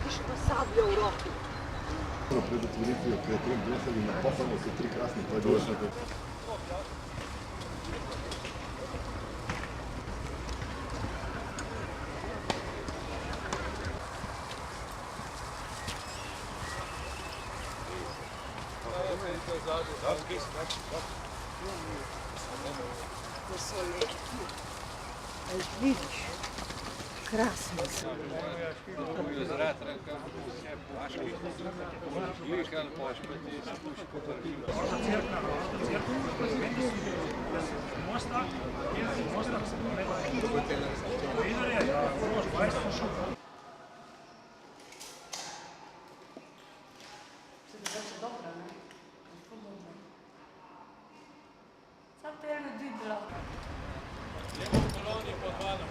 vidiš pa sabljo v roki. Pred otvoritvijo, ki je 23 in napopamo se 3 krasne podošnje. To so letki. A jih vidiš? Krasno so. Sam te ljudi drago. Lepo v koloni pod vano.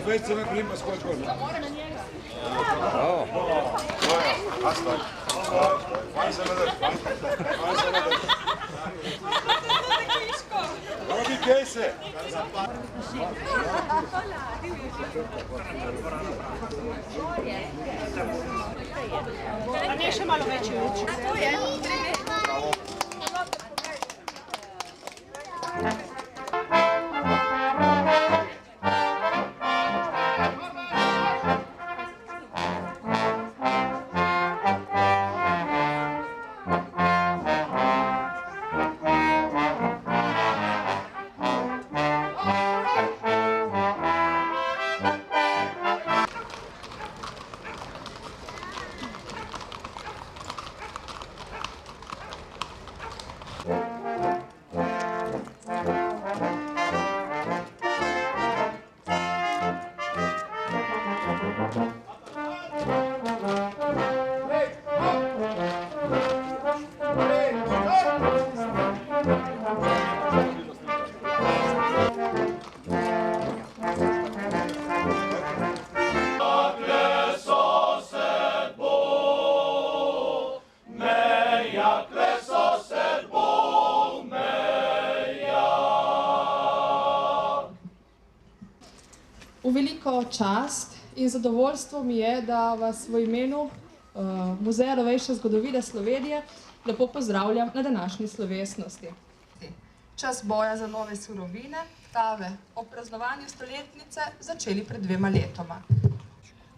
Već se ne prima skoč gor. Mora na njega. Asta. Fajn se nadar. Fajn se nadar. Robi kejse. A ne še malo več več. A to je? V veliko čast in zadovoljstvo mi je, da vas v imenu Muzeja novejše zgodovine Slovenije lepo pozdravljam na današnji slovesnosti. Čas boja za nove surovine, Tave ob praznovanju stoletnice začeli pred 2 letoma.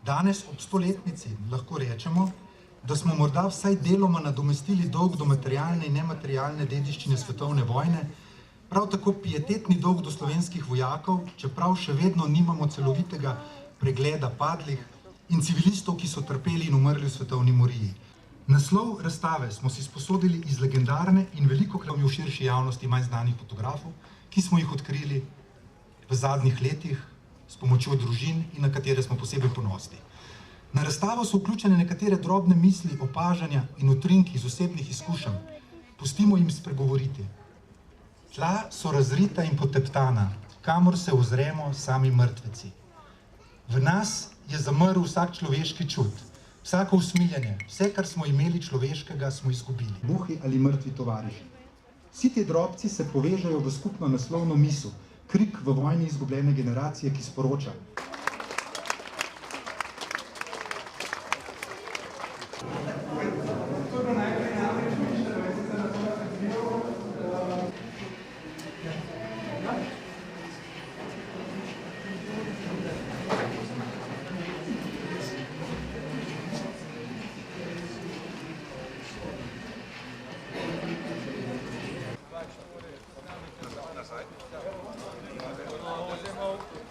Danes ob 100-letnici lahko rečemo, da smo morda vsaj deloma nadomestili dolg do materialne in nematerialne dediščine svetovne vojne, prav tako pietetni dolg do slovenskih vojakov, čeprav še vedno nimamo celovitega pregleda padlih in civilistov, ki so trpeli in umrli v svetovni moriji. Naslov razstave smo si sposodili iz legendarne in velikokrat v širši javnosti manj znanih fotografov, ki smo jih odkrili v zadnjih letih s pomočjo družin in na katere smo posebej ponosni. Na razstavo so vključene nekatere drobne misli, opažanja in utrinki iz osebnih izkušenj. Pustimo jim spregovoriti. Tla so razrita in poteptana, kamor se ozremo sami mrtveci. V nas je zamrl vsak človeški čut, vsako usmiljanje, vse, kar smo imeli človeškega, smo izgubili. Muhi ali mrtvi tovariši. Vsi ti drobci se povežejo v skupno naslovno misel, krik v vojni izgubljene generacije, ki sporoča.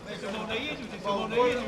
Ne, se bomo najedli, se bomo najedli.